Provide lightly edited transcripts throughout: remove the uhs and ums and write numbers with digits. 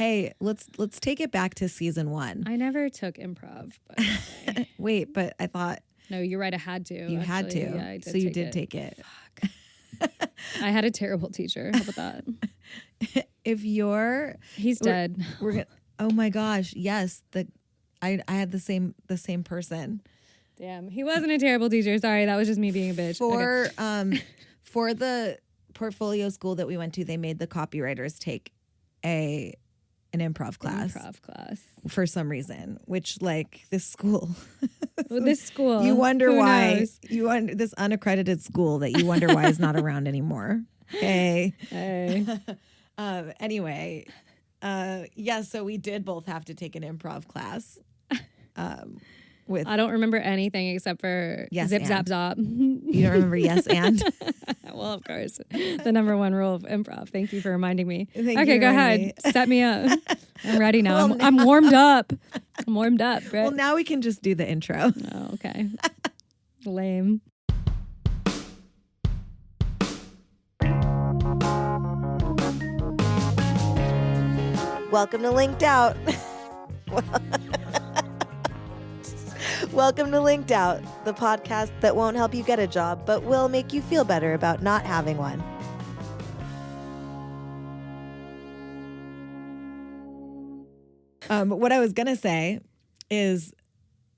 Hey, let's take it back to season 1. I never took improv. But Wait, but I thought no, you're right. I had to. you had to. Yeah, I did so you did take it. Fuck. I had a terrible teacher. How about that? If you're He's dead. We're gonna, oh my gosh, yes. I had the same person. Damn, he wasn't a terrible teacher. Sorry, that was just me being a bitch. For the portfolio school that we went to, they made the copywriters take an improv class. For some reason, which like this school. Well, this school. You wonder why knows? This unaccredited school that you wonder why is not around anymore. Hey. Anyway, yeah. So we did both have to take an improv class. I don't remember anything except for zip, zap, zop. You don't remember yes and? Well, of course. The number one rule of improv. Thank you for reminding me. Okay, go ahead. Set me up. I'm ready now. Well, I'm warmed up. I'm warmed up, Brit. Well, now we can just do the intro. Oh, okay. Lame. Welcome to Linked Out. Welcome to Linked Out, the podcast that won't help you get a job, but will make you feel better about not having one. What I was going to say is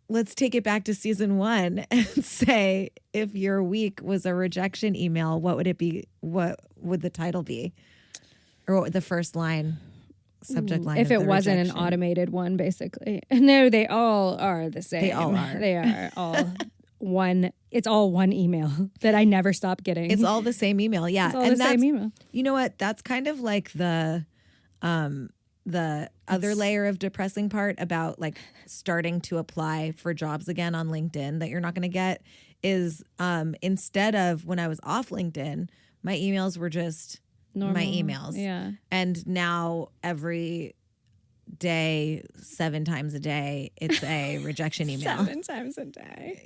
let's take it back to season 1 and say if your week was a rejection email, what would it be? What would the title be? Or what would the first line? Subject line. If it wasn't an automated one, basically. No, they all are the same. They all are. They are all one. It's all one email that I never stop getting. It's all the same email. Yeah. It's all the same email. You know what? That's kind of like the other layer of depressing part about like starting to apply for jobs again on LinkedIn that you're not going to get is instead of when I was off LinkedIn, my emails were just normal. My emails. Yeah. And now every day, 7 times a day, it's a rejection email. 7 times a day.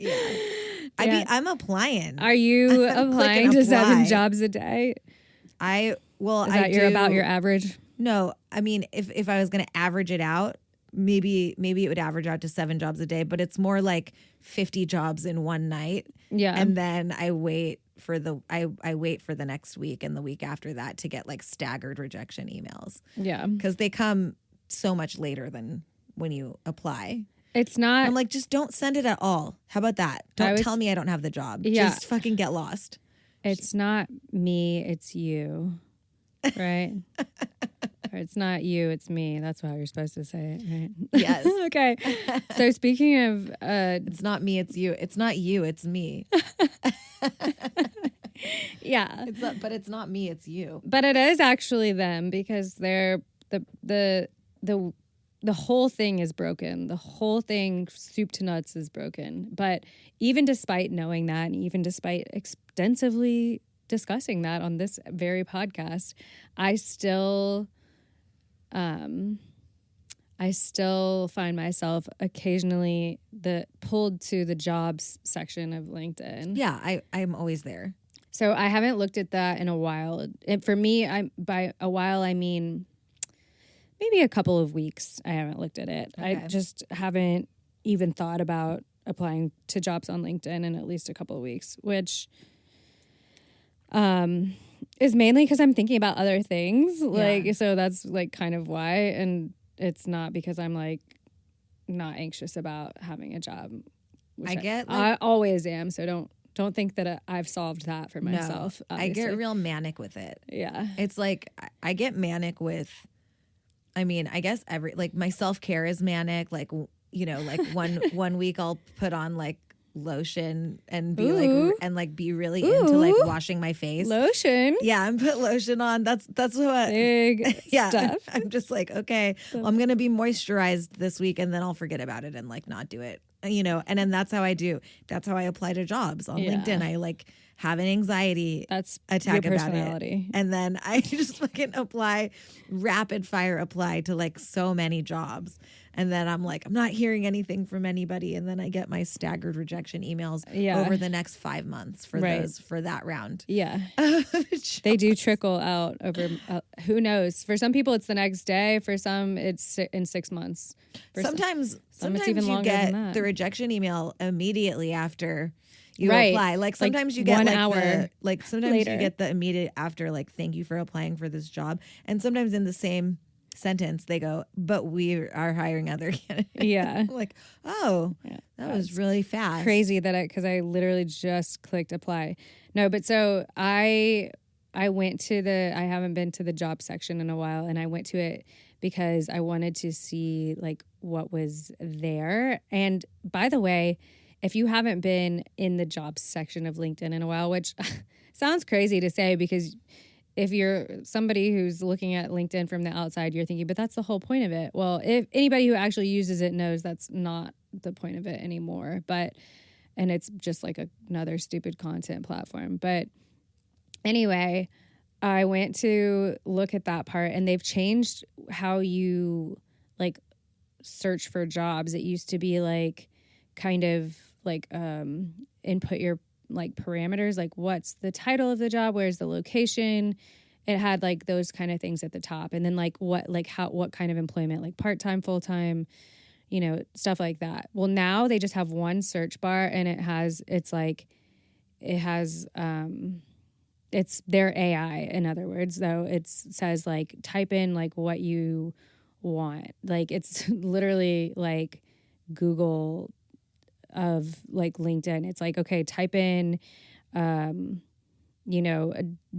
Yeah. I'm applying. Are you applying to 7 jobs a day? Is that about your average? No. I mean, if I was going to average it out, maybe it would average out to 7 jobs a day, but it's more like 50 jobs in one night. Yeah. And then I wait for the next week and the week after that to get like staggered rejection emails. Yeah. Because they come so much later than when you apply. It's not. I'm like, just don't send it at all. How about that? Don't tell me I don't have the job. Yeah. Just fucking get lost. It's not me, it's you. Right? Or it's not you, it's me. That's how you're supposed to say it, right? Yes. Okay. So speaking of it's not me, it's you. It's not you, it's me. Yeah. It's not me, it's you. But it is actually them because they're the whole thing is broken. The whole thing, soup to nuts, is broken. But even despite knowing that, and even despite extensively discussing that on this very podcast, I still find myself occasionally pulled to the jobs section of LinkedIn. Yeah, I'm always there. So I haven't looked at that in a while. And for me, by a while, I mean maybe a couple of weeks. I haven't looked at it. Okay. I just haven't even thought about applying to jobs on LinkedIn in at least a couple of weeks, which is mainly because I'm thinking about other things. Like, so that's like kind of why. And it's not because I'm like not anxious about having a job. I always am. So don't think that I've solved that for myself. No, I get real manic with it. Yeah. It's like I get manic with, I mean, I guess my self-care is manic. Like, you know, like one week I'll put on like lotion and be be really into like washing my face. Lotion. Yeah, and put lotion on. That's what big stuff. I'm just like, okay, well, I'm gonna be moisturized this week and then I'll forget about it and like not do it and then that's how I do. That's how I apply to jobs on LinkedIn. I like have an anxiety attack your about personality. it. And then I just fucking rapid fire apply to like so many jobs. And then I'm like, I'm not hearing anything from anybody. And then I get my staggered rejection emails over the next 5 months for that round. Yeah. They do trickle out over, who knows? For some people, it's the next day. For some, it's in 6 months. Sometimes it's even you longer get than that. the rejection email immediately after you Right. apply. Like sometimes you get 1 like hour sometimes later. you get the immediate after, like, thank you for applying for this job. And sometimes in the same sentence they go, but we are hiring other candidates. Yeah. Like, oh, that was really fast. Crazy because I literally just clicked apply. No, but so I went to I haven't been to the job section in a while, and I went to it because I wanted to see like what was there. And by the way, if you haven't been in the jobs section of LinkedIn in a while, which sounds crazy to say, because if you're somebody who's looking at LinkedIn from the outside, you're thinking, but that's the whole point of it. Well, if anybody who actually uses it knows that's not the point of it anymore. And it's just like another stupid content platform. But anyway, I went to look at that part, and they've changed how you like search for jobs. It used to be like kind of like input your like parameters, like what's the title of the job, where's the location. It had like those kind of things at the top, and then like what kind of employment, like part-time, full-time, stuff like that. Well, now they just have one search bar, and it's their AI. In other words, though, it says like type in like what you want. Like it's literally like Google of like LinkedIn. It's like, okay, type in, a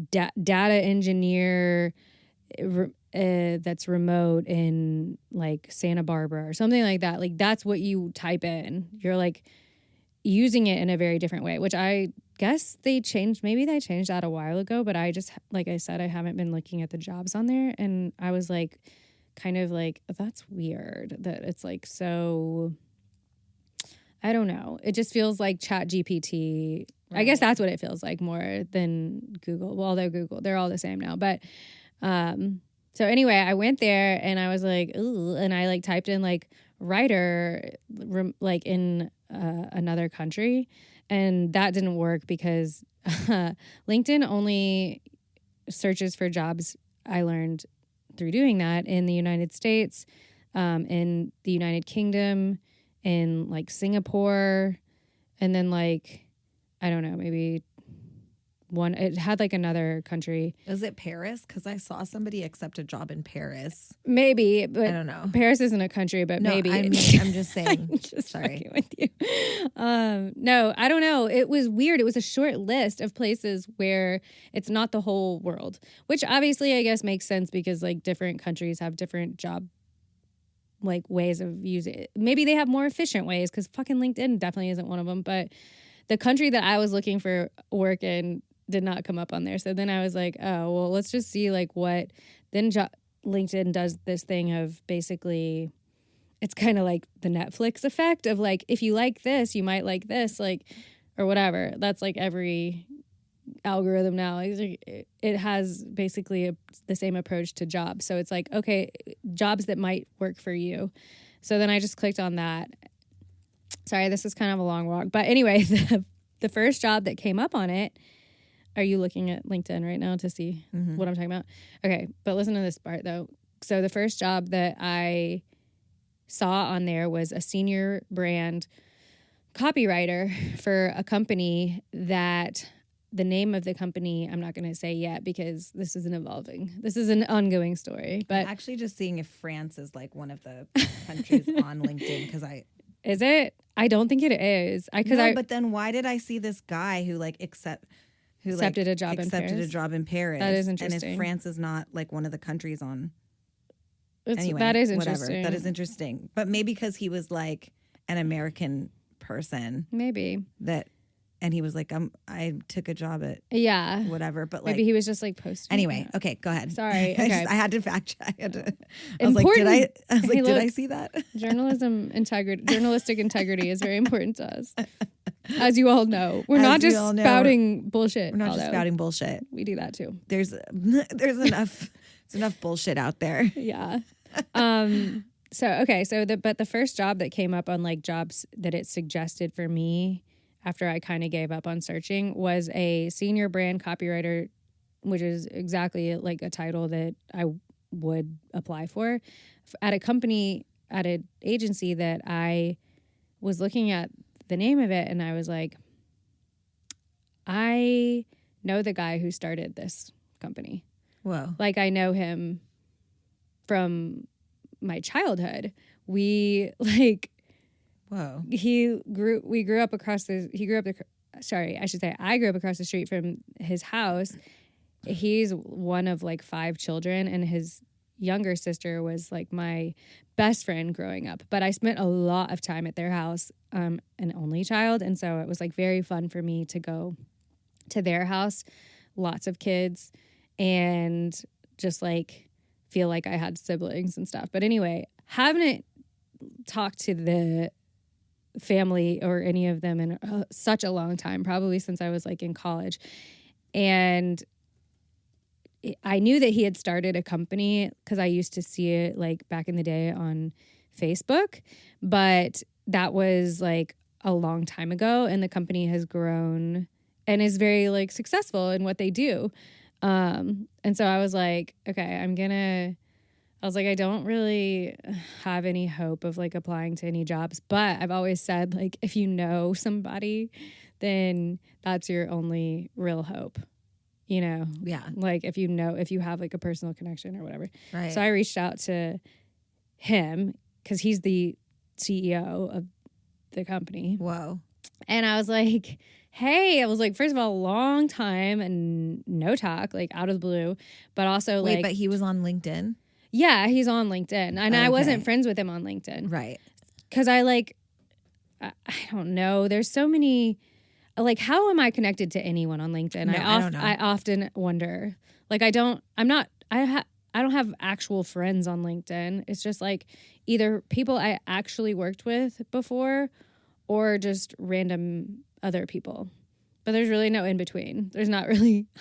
data engineer that's remote in like Santa Barbara or something like that. Like that's what you type in. You're like using it in a very different way, which I guess maybe they changed that a while ago, but I just, like I said, I haven't been looking at the jobs on there. And I was like, kind of like, that's weird that it's like, so I don't know. It just feels like Chat GPT. Right. I guess that's what it feels like more than Google. Well, they're all the same now. But so anyway, I went there and I was like, ooh, and I like typed in like writer like in another country, and that didn't work because LinkedIn only searches for jobs, I learned through doing that, in the United States, in the United Kingdom, in like Singapore, and then like, I don't know, maybe it had like another country. Is it Paris? Because I saw somebody accept a job in Paris. Maybe, but I don't know. Paris isn't a country, but no, maybe. I'm just saying. I'm just sorry with you. No, I don't know. It was weird. It was a short list of places where it's not the whole world, which obviously I guess makes sense because like different countries have different job like ways of using it. Maybe they have more efficient ways, because fucking LinkedIn definitely isn't one of them. But the country that I was looking for work in did not come up on there. So then I was like, oh, well, let's just see like what. Then LinkedIn does this thing of basically, it's kind of like the Netflix effect of like, if you like this, you might like this, like, or whatever. That's like every algorithm now. It has basically the same approach to jobs. So it's like, okay, jobs that might work for you. So then I just clicked on that. Sorry, this is kind of a long walk. But anyway, the first job that came up on it, are you looking at LinkedIn right now to see what I'm talking about? Okay, but listen to this part though. So the first job that I saw on there was a senior brand copywriter for a company that the name of the company I'm not going to say yet because this is an ongoing story. But I'm actually just seeing if France is like one of the countries on LinkedIn because is it? I don't think it is. But then why did I see this guy who accepted a job in Paris? That is interesting. And if France is not like one of the countries on. Anyway, that is interesting. Whatever. That is interesting. But maybe because he was like an American person. Maybe. That and he was like, I took a job at Yeah. whatever, but like Maybe he was just like posting. anyway. Okay, go ahead. Sorry. I Okay. had to fact check. I was Important. like, Hey, did I look, see that? Journalistic integrity is very important to us. As you all know, we're As not you just all know, spouting bullshit. We're not just although spouting bullshit. We do that too. There's enough bullshit out there. Yeah. So the first job that came up on like jobs that it suggested for me after I kind of gave up on searching was a senior brand copywriter, which is exactly like a title that I would apply for at a company, at an agency that I was looking at the name of it and I was like, I know the guy who started this company. Whoa. Like I know him from my childhood. We like, whoa. I grew up across the street from his house. He's one of like 5 children and his younger sister was like my best friend growing up. But I spent a lot of time at their house, an only child. And so it was like very fun for me to go to their house, lots of kids, and just like feel like I had siblings and stuff. But anyway, haven't talked to the family or any of them in such a long time, probably since I was like in college. And I knew that he had started a company because I used to see it like back in the day on Facebook, but that was like a long time ago and the company has grown and is very like successful in what they do. And so I was like, okay, I don't really have any hope of like applying to any jobs, but I've always said like, if you know somebody, then that's your only real hope, you know? Yeah. Like if you have like a personal connection or whatever. Right. So I reached out to him because he's the CEO of the company. Whoa. And I was like, hey, I was like, first of all, long time and no talk, like out of the blue, but also Wait, like, but he was on LinkedIn? yeah, he's on LinkedIn. And I Okay. wasn't friends with him on LinkedIn. Right. Because I don't know. There's so many, like, how am I connected to anyone on LinkedIn? No, I don't know. I often wonder. Like, I don't have actual friends on LinkedIn. It's just like either people I actually worked with before or just random other people. But there's really no in between.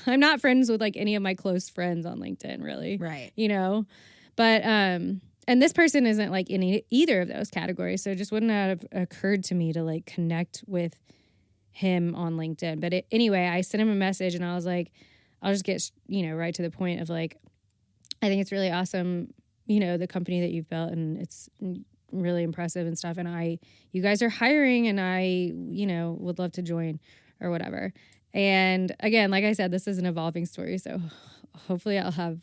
I'm not friends with like any of my close friends on LinkedIn, really. Right. You know? But, and this person isn't like in either of those categories. So it just wouldn't have occurred to me to like connect with him on LinkedIn. But anyway, I sent him a message and I was like, I'll just get, right to the point of like, I think it's really awesome, the company that you've built and it's really impressive and stuff. And you guys are hiring and I, would love to join or whatever. And again, like I said, this is an evolving story. So hopefully I'll have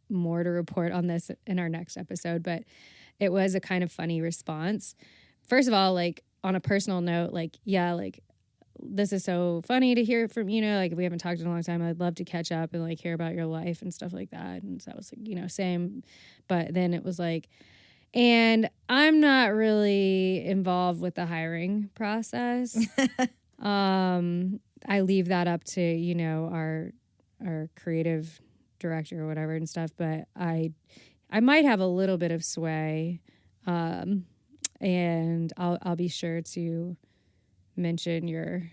more to report on this in our next episode. But it was a kind of funny response. First of all, like on a personal note, like, yeah, like this is so funny to hear from, like we haven't talked in a long time. I'd love to catch up and like hear about your life and stuff like that. And so I was like, same. But then it was like, and I'm not really involved with the hiring process. I leave that up to, our creative director or whatever and stuff, but I might have a little bit of sway. And I'll be sure to mention you're,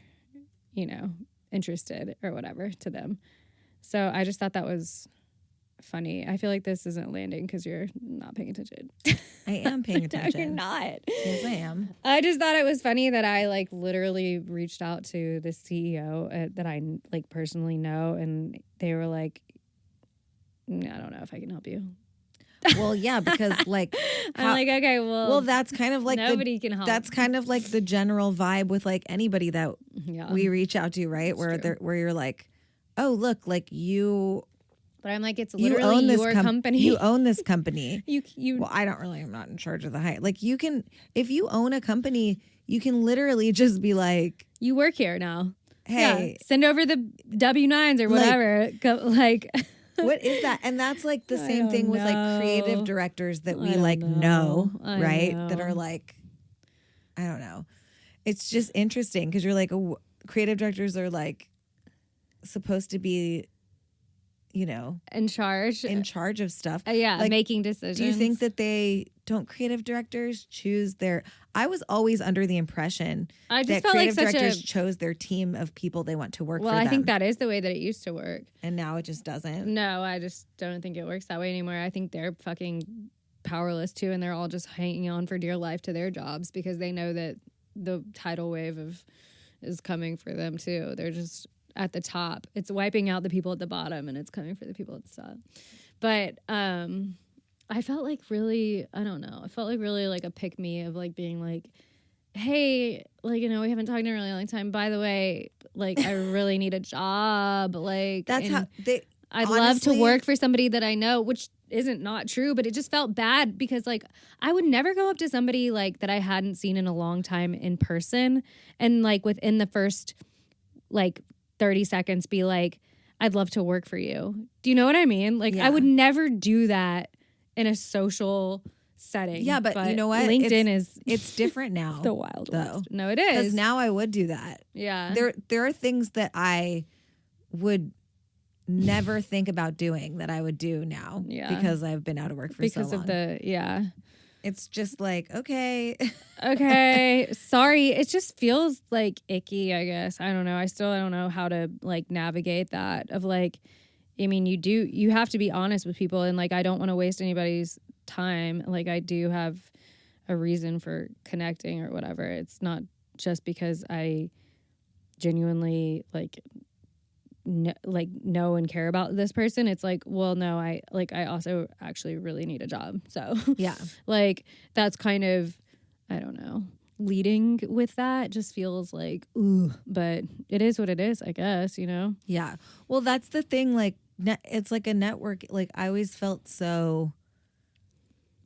interested or whatever to them. So I just thought that was funny. I feel like this isn't landing because you're not paying attention. I am paying attention. No, you're not. Yes, I am. I just thought it was funny that I like literally reached out to the CEO that I like personally know, and they were like, I don't know if I can help you. Well, yeah, because like I'm like, okay, well, that's kind of like nobody can help. That's kind of like the general vibe with like anybody that we reach out to, right? That's Where you're like, oh, look, like you. But I'm like, it's You literally own this your company. You own this company. you. Well, I'm not in charge of the hire. Like you can, if you own a company, you can literally just be like, you work here now. Hey, yeah, send over the W-9s or whatever. What is that? And that's like the same thing with like creative directors that we like know, right? That are like, I don't know. It's just interesting because you're like, creative directors are like supposed to be, in charge of stuff. yeah, like, making decisions. Do you think that don't creative directors choose I was always under the impression I just that felt creative like directors chose their team of people they want to work for I them. think that is the way that it used to work. And now it just doesn't. No, I just don't think it works that way anymore. I think they're fucking powerless too, and they're all just hanging on for dear life to their jobs because they know that the tidal wave is coming for them too. They're just at the top. It's wiping out the people at the bottom, and it's coming for the people at the top. But I felt like really, I don't know. I felt like really like a pick me of like being like, hey, like, we haven't talked in a really long time. By the way, like, I really need a job. Like, that's how I'd love to work for somebody that I know, which isn't not true, but it just felt bad because like I would never go up to somebody like that I hadn't seen in a long time in person and like within the first like 30 seconds be like, I'd love to work for you. Do you know what I mean? Like I would never do that in a social setting. Yeah, but you know what? LinkedIn it's different now. The wild though. West. No, it is. Because now I would do that. Yeah. There are things that I would never think about doing that I would do now. Yeah. Because I've been out of work for so long. Because of it's just like, okay. Okay. Sorry. It just feels like icky, I guess. I don't know. I don't know how to like navigate that of like, I mean, you have to be honest with people and like, I don't want to waste anybody's time. Like I do have a reason for connecting or whatever. It's not just because I genuinely know and care about this person. It's like, well, no, I also actually really need a job. So yeah, like that's kind of, I don't know, leading with that just feels like, ooh, but it is what it is, I guess, Yeah. Well, that's the thing. Like it's like a network. Like I always felt so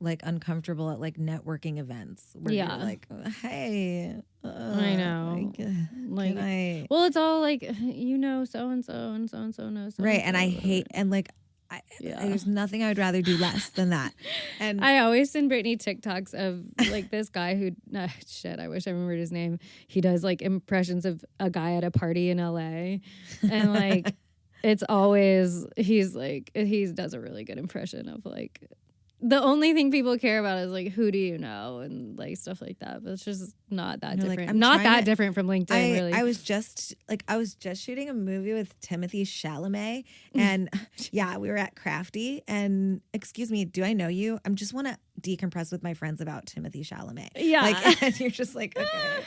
like uncomfortable at like networking events where you're like, hey, I know, well, it's all like, so and so and so and so knows, right? And I hate and like. There's nothing I would rather do less than that. And I always send Brittany TikToks of like this guy who, I wish I remembered his name. He does like impressions of a guy at a party in LA. And like, it's always, he does a really good impression of like, the only thing people care about is like, who do you know? And like stuff like that. But it's just not that different. Like, not that different from LinkedIn, really. I was just shooting a movie with Timothy Chalamet. And we were at Crafty. And excuse me, do I know you? I just want to decompress with my friends about Timothy Chalamet. Yeah. Like, and you're just like, okay.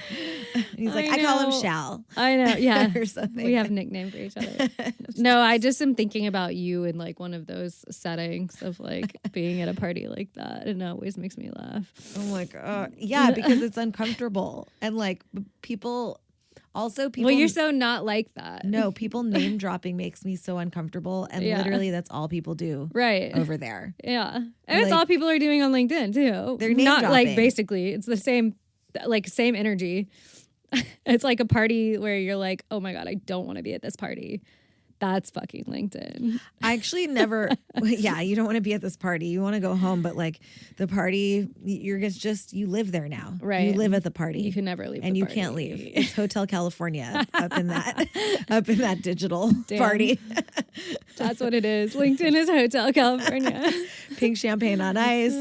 And he's like, I call him Shal. I know. Yeah. Or something. We have a nickname for each other. No, I just am thinking about you in like one of those settings of like being at a party like that. And it always makes me laugh. Oh my God. Yeah, because it's uncomfortable. And like people. Well, you're so not like that. No, people name dropping makes me so uncomfortable. And literally that's all people do over there. Yeah. And it's all people are doing on LinkedIn too. They're name not dropping. Like basically it's the same energy. It's like a party where you're like, oh my God, I don't want to be at this party. That's fucking LinkedIn. I actually never, you don't want to be at this party. You want to go home, but like the party, you live there now. Right. You live at the party. You can never leave and the you party. can't leave. It's Hotel California up in that digital party. That's what it is. LinkedIn is Hotel California. Pink champagne on ice.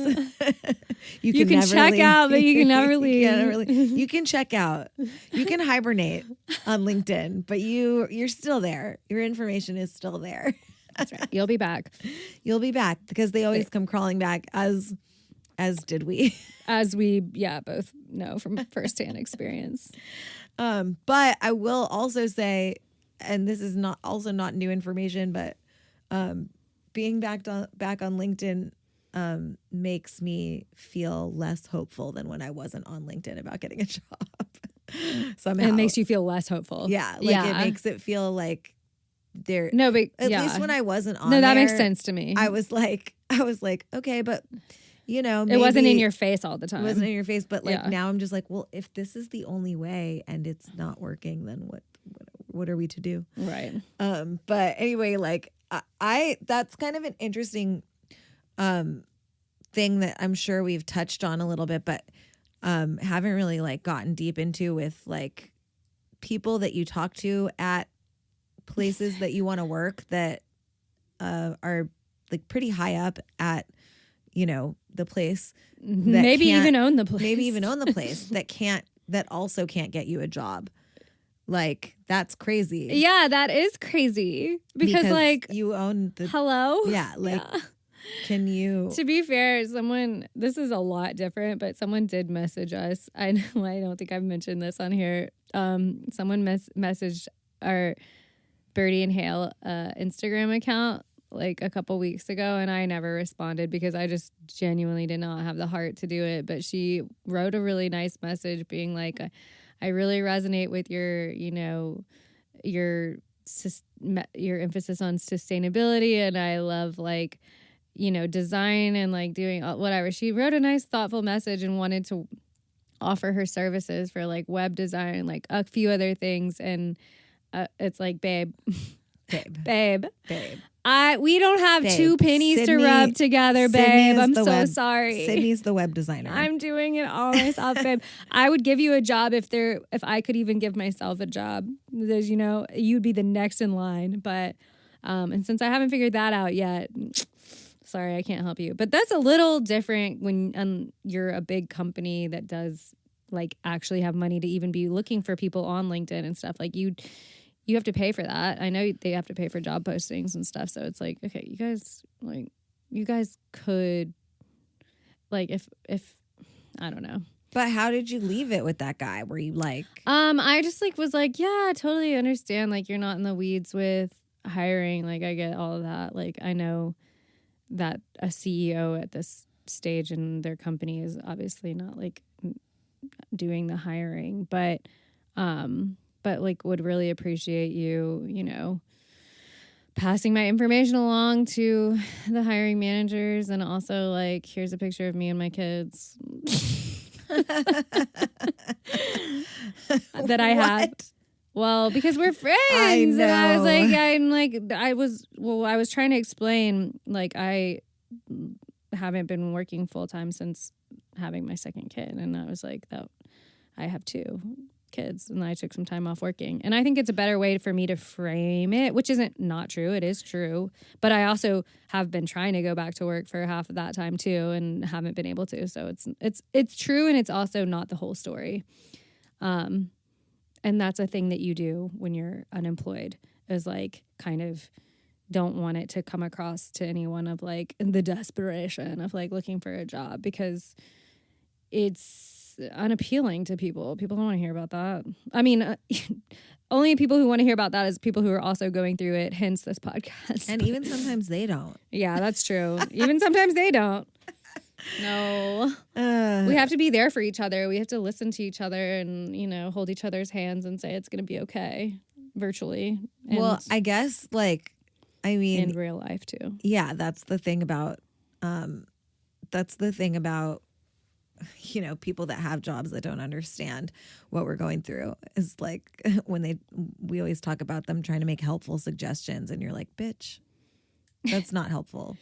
You can check out, but you can never leave. You can check out. You can hibernate on LinkedIn, but you're still there. Your information is still there. That's right. You'll be back. You'll be back because they always come crawling back as did we. As we both know from firsthand experience. But I will also say, and this is not new information, but being back on LinkedIn makes me feel less hopeful than when I wasn't on LinkedIn about getting a job. Somehow. It makes you feel less hopeful. Yeah. It makes it feel like there. No, but at least when I wasn't on that there, makes sense to me. I was like, okay, but maybe it wasn't in your face all the time. It wasn't in your face, but like now I'm just like, well, if this is the only way and it's not working, then what are we to do? Right. But anyway, like that's kind of an interesting thing that I'm sure we've touched on a little bit, but haven't really like gotten deep into with like people that you talk to at places that you want to work that are like pretty high up at, you know, the place. Maybe even own the place. Maybe even own the place that also can't get you a job. Like, that's crazy. Yeah, that is crazy. Because like, you own the... Hello? Yeah, like... Yeah. Can you... To be fair, this is a lot different, but someone did message us. I know, I don't think I've mentioned this on here. Someone messaged our Birdie and Hale Instagram account like a couple weeks ago, and I never responded because I just genuinely did not have the heart to do it. But she wrote a really nice message being like, I really resonate with your, you know, your emphasis on sustainability, and I love like, you know, design and like doing whatever. She wrote a nice, thoughtful message and wanted to offer her services for like web design, like a few other things. And it's like, babe. We don't have babe. 2 pennies to rub together, babe. I'm so sorry. Sydney's the web designer. I'm doing it all myself, babe. I would give you a job if I could even give myself a job. Because, you know, you'd be the next in line. But and since I haven't figured that out yet, sorry, I can't help you. But that's a little different when you're a big company that does like actually have money to even be looking for people on LinkedIn and stuff. Like you have to pay for that. I know they have to pay for job postings and stuff. So it's like, okay, you guys could like if I don't know. But how did you leave it with that guy? Were you like... I just like was like, yeah, I totally understand. Like, you're not in the weeds with hiring. Like, I get all of that. Like, I know that a CEO at this stage in their company is obviously not like doing the hiring, but like would really appreciate you, you know, passing my information along to the hiring managers. And also like, here's a picture of me and my kids that I have. Well, because we're friends. I know. And I was trying to explain, like, I haven't been working full time since having my second kid. And I was like, that I have 2 kids and I took some time off working. And I think it's a better way for me to frame it, which isn't not true. It is true. But I also have been trying to go back to work for half of that time too and haven't been able to. So it's true, and it's also not the whole story. And that's a thing that you do when you're unemployed, is like kind of don't want it to come across to anyone of like the desperation of like looking for a job, because it's unappealing to people. People don't want to hear about that. I mean, only people who want to hear about that is people who are also going through it, hence this podcast. And even sometimes they don't. Yeah, that's true. Even sometimes they don't. No. We have to be there for each other. We have to listen to each other and, you know, hold each other's hands and say it's going to be okay virtually. Well, I guess like, I mean, in real life too. Yeah, that's the thing about you know, people that have jobs that don't understand what we're going through, is like when we always talk about them trying to make helpful suggestions, and you're like, bitch, that's not helpful.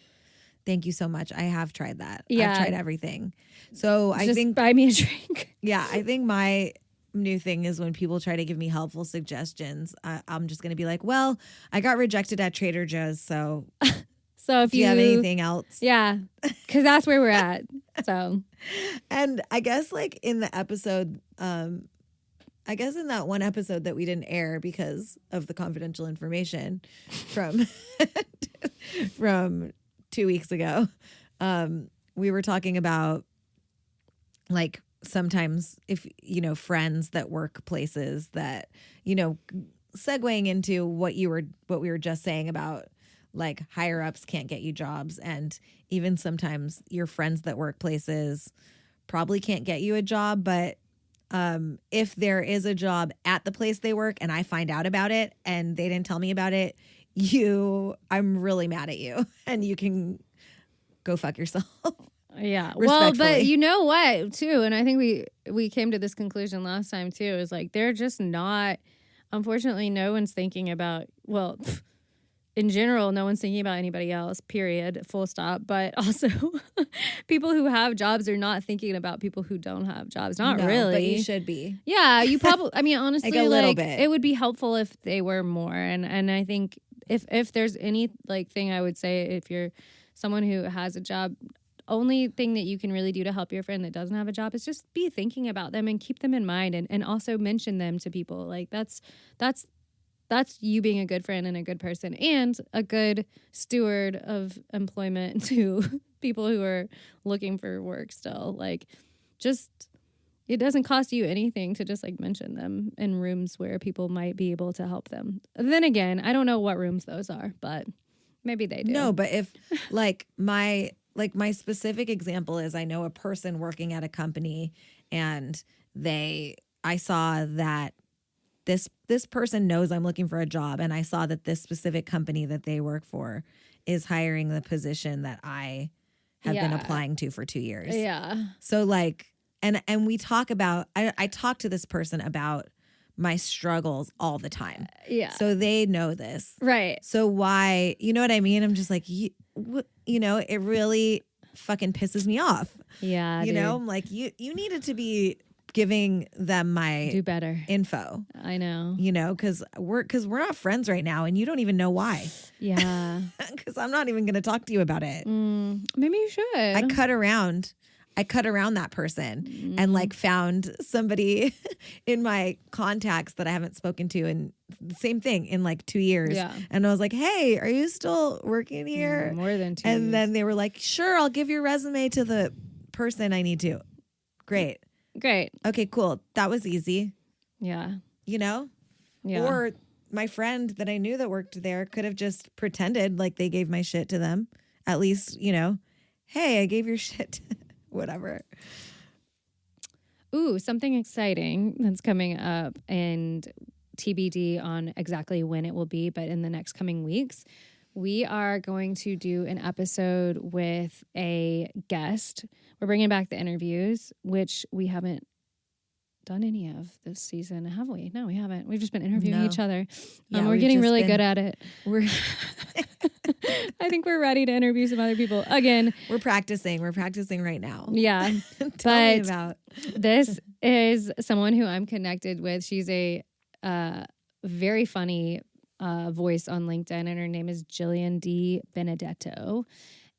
Thank you so much. I have tried that. Yeah. I've tried everything. So I think buy me a drink. Yeah, I think my new thing is when people try to give me helpful suggestions, I'm just going to be like, well, I got rejected at Trader Joe's, so if do you have anything else? Yeah, because that's where we're at. So, and I guess like in the episode, I guess in that one episode that we didn't air because of the confidential information from 2 weeks ago, we were talking about like sometimes if, you know, friends that work places that, you know, segueing into what we were just saying about like higher ups can't get you jobs, and even sometimes your friends that work places probably can't get you a job, but if there is a job at the place they work and I find out about it and they didn't tell me about it, I'm really mad at you, and you can go fuck yourself. Yeah. Well, but you know what, too, and I think we came to this conclusion last time too, is like they're just not, unfortunately, no one's thinking about, well, in general, no one's thinking about anybody else, period, full stop. But also people who have jobs are not thinking about people who don't have jobs. Not really. But you should be. Yeah, you probably, I mean, honestly, like a little bit. It would be helpful if they were more. And I think if there's any like thing I would say, if you're someone who has a job, only thing that you can really do to help your friend that doesn't have a job is just be thinking about them and keep them in mind and also mention them to people. Like that's you being a good friend and a good person and a good steward of employment to people who are looking for work still. Like, just, it doesn't cost you anything to just like mention them in rooms where people might be able to help them. Then again, I don't know what rooms those are, but maybe they do. No, but if like my specific example is I know a person working at a company and I saw that this person knows I'm looking for a job, and I saw that this specific company that they work for is hiring the position that I have been applying to for 2 years. Yeah. So like, and we talk about, I talk to this person about my struggles all the time. Yeah. So they know this. Right. So why, you know what I mean? I'm just like, you know, it really fucking pisses me off. Yeah. You know, I'm like, you needed to be giving them my do better info. I know. You know, because we're not friends right now, and you don't even know why. Yeah. Because I'm not even going to talk to you about it. Maybe you should. I cut around that person and like found somebody in my contacts that I haven't spoken to, and same thing in like 2 years. Yeah. And I was like, hey, are you still working here? More than 2 And years. then they were like, sure, I'll give your resume to the person I need to. Great. Okay, cool. That was easy. Yeah. You know? Yeah. Or my friend that I knew that worked there could have just pretended like they gave my shit to them. At least, you know, hey, I gave your shit to whatever. Ooh, something exciting that's coming up, and TBD on exactly when it will be, but in the next coming weeks, we are going to do an episode with a guest. We're bringing back the interviews, which we haven't done any of this season, have we? No, we haven't. We've just been interviewing each other. Yeah, we're getting really good at it. I think we're ready to interview some other people again. We're practicing right now. Yeah. Tell me about. This is someone who I'm connected with. She's a very funny voice on LinkedIn, and her name is Jillian D. Benedetto.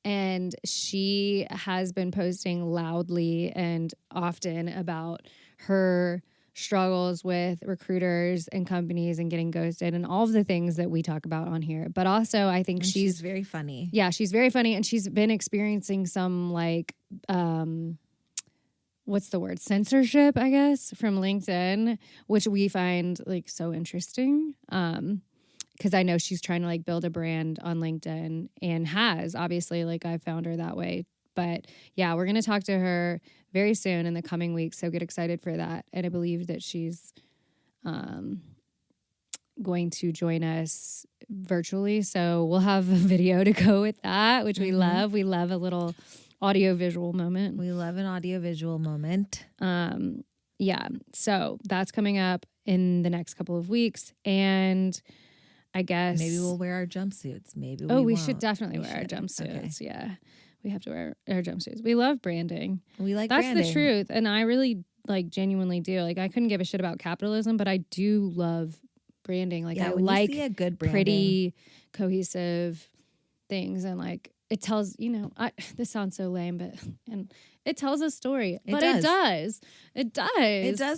And she has been posting loudly and often about her struggles with recruiters and companies and getting ghosted and all of the things that we talk about on here. But also, I think she's very funny. Yeah, she's very funny, and she's been experiencing some like what's the word? Censorship, I guess, from LinkedIn, which we find like so interesting. Because I know she's trying to like build a brand on LinkedIn, and has, obviously, like I found her that way. But yeah, we're going to talk to her very soon in the coming weeks. So get excited for that. And I believe that she's going to join us virtually. So we'll have a video to go with that, which we love. We love a little audio visual moment. We love an audio visual moment. Yeah. So that's coming up in the next couple of weeks. And I guess maybe we'll wear our jumpsuits. Maybe we should definitely wear our jumpsuits. Okay. Yeah. We have to wear our jumpsuits. We love branding. We like That's branding. the truth. And I really like genuinely do. Like I couldn't give a shit about capitalism, but I do love branding. Like I like a good branding, pretty cohesive things, and like it tells, you know, this sounds so lame, but and it tells a story. It does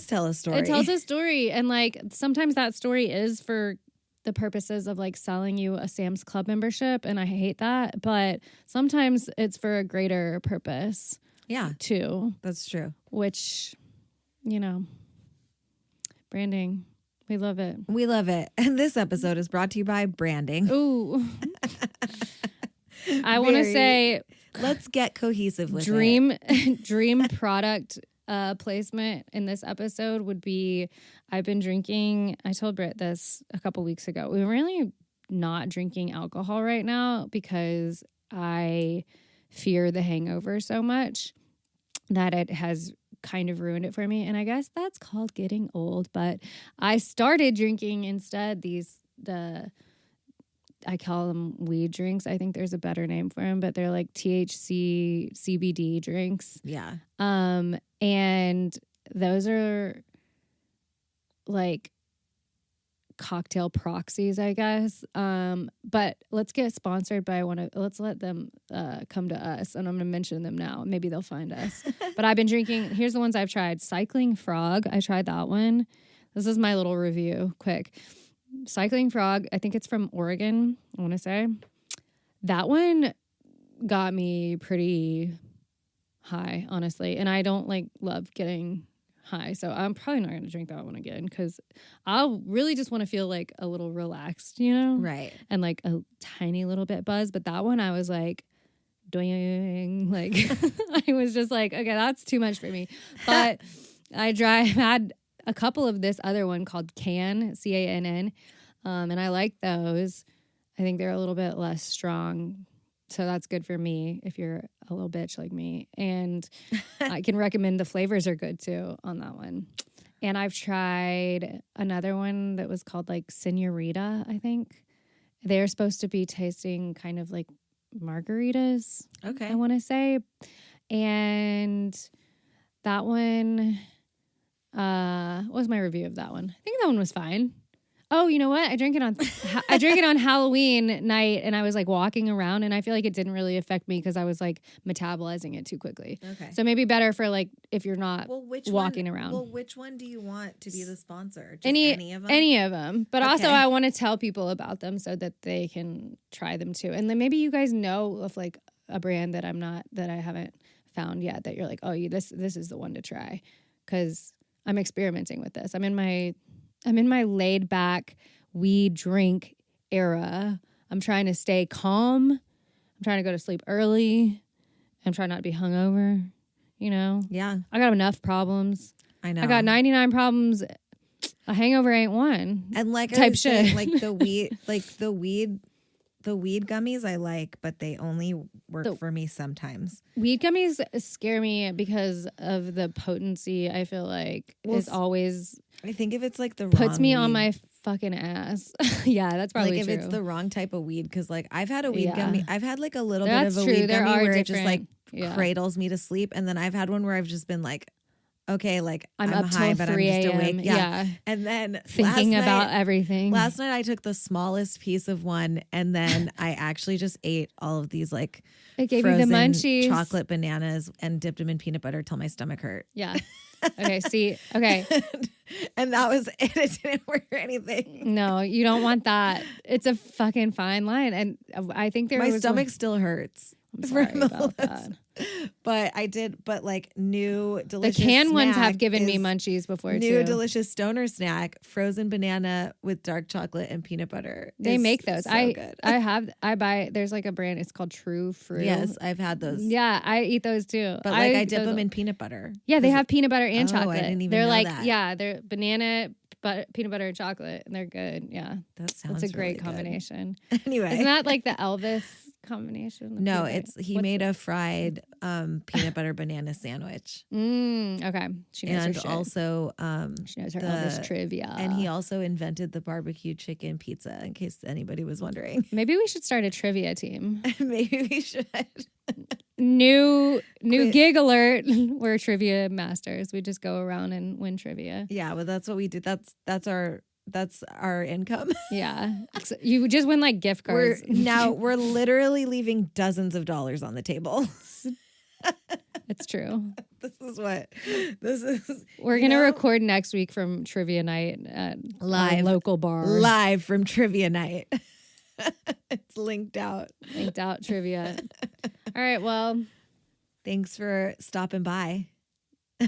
tell a story. It tells a story. And like sometimes that story is for the purposes of like selling you a Sam's Club membership, and I hate that, but sometimes it's for a greater purpose. Yeah, too. That's true. Which, you know, branding, we love it. We love it. And this episode is brought to you by branding. Ooh. I want to say, let's get cohesive with dream product placement in this episode would be, I've been drinking, I told Brit this a couple weeks ago, we're really not drinking alcohol right now because I fear the hangover so much that it has kind of ruined it for me. And I guess that's called getting old. But I started drinking instead the I call them weed drinks. I think there's a better name for them, but they're like THC CBD drinks. Yeah. And those are like cocktail proxies, I guess. But let's get sponsored by let's let them come to us, and I'm gonna mention them now. Maybe they'll find us. But I've been drinking, here's the ones I've tried. Cycling Frog, I tried that one. This is my little review, quick. Cycling Frog, I think it's from Oregon, I want to say. That one got me pretty high, honestly. And I don't love getting high. So I'm probably not going to drink that one again because I'll really just want to feel like a little relaxed, you know? Right. And like a tiny little bit buzzed. But that one I was like, doing, like, I was just like, okay, that's too much for me. But I had a couple of this other one called Cann, CANN, and I like those. I think they're a little bit less strong, so that's good for me if you're a little bitch like me. And I can recommend the flavors are good too on that one. And I've tried another one that was called like Senorita, I think. They're supposed to be tasting kind of like margaritas, Okay. I want to say. And that one... what was my review of that one? I think that one was fine. Oh, you know what? I drank it on Halloween night, and I was like walking around, and I feel like it didn't really affect me because I was like metabolizing it too quickly. Okay. So maybe better for like if you're not walking around. Well, which one do you want to be the sponsor? Just any of them? Any of them. But also Okay. I want to tell people about them so that they can try them too. And then maybe you guys know of like a brand that I haven't found yet that you're like, oh, this is the one to try, because I'm experimenting with this. I'm in my laid back weed drink era. I'm trying to stay calm. I'm trying to go to sleep early. I'm trying not to be hungover. You know? Yeah. I got enough problems. I know. I got 99 problems. A hangover ain't one. And like type I was saying, shit. like the weed gummies I like, but they only work for me sometimes. Weed gummies scare me because of the potency. I feel like is always. I think if it's like the puts wrong me on weed, my fucking ass. Yeah, that's probably like if true. it's the wrong type of weed, because like I've had a weed gummy. I've had like a little That's bit of a true. weed There gummy are where it just like different- cradles me to sleep, and then I've had one where I've just been like, okay, like I'm up high, till but I'm 3 just a.m. awake. Yeah. And then Thinking about everything. Last night I took the smallest piece of one, and then I actually just ate all of these like It gave you the frozen munchies. chocolate bananas and dipped them in peanut butter till my stomach hurt. Yeah. Okay. See. Okay. And that was it. It didn't work or anything. No, you don't want that. It's a fucking fine line, and I think My stomach still hurts. I'm sorry about that. But I did. But like new delicious. The canned ones have snack given me is munchies before new too. delicious stoner snack: frozen banana with dark chocolate and peanut butter. They is make those. So good. I buy. There's like a brand. It's called True Fruit. Yes, I've had those. Yeah, I eat those too. But like I dip them in peanut butter. Yeah, they have peanut butter and Oh, I chocolate. didn't even they're know like that. yeah, they're banana, peanut butter and chocolate, and they're good. Yeah, That sounds. it's a great really good. combination. Anyway, Isn't that like the Elvis combination? The no, peanut- he what's made it? a fried peanut butter banana sandwich, Okay, she knows her and shit. also She knows her Elvis trivia. and he also invented the barbecue chicken pizza. In case anybody was wondering, Maybe we should start a trivia team. maybe we should. New Quit. gig alert. We're trivia masters. We just go around and win trivia. Yeah, well, that's what we do. That's our income. Yeah. So you just win like gift cards. We're literally leaving dozens of dollars on the table. It's true. This is. We're going to record next week from trivia night at Live. a local bar. Live from trivia night. It's linked out. Linked out trivia. All right. Well, Thanks for stopping by. Do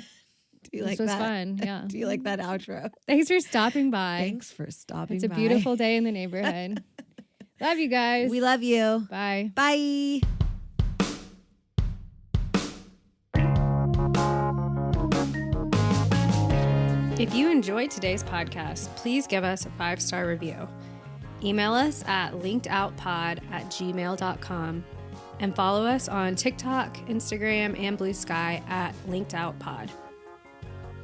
you like this was that? fun. Yeah. Do you like that outro? Thanks for stopping by. Thanks for stopping It's a by. beautiful day in the neighborhood. Love you guys. We love you. Bye. Bye. If you enjoyed today's podcast, please give us a 5-star review. Email us at linkedoutpod@gmail.com and follow us on TikTok, Instagram, and Blue Sky at linkedoutpod.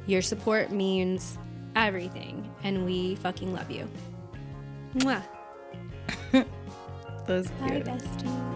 Your support means everything, and we fucking love you. Mwah. That was Bye, cute. bestie.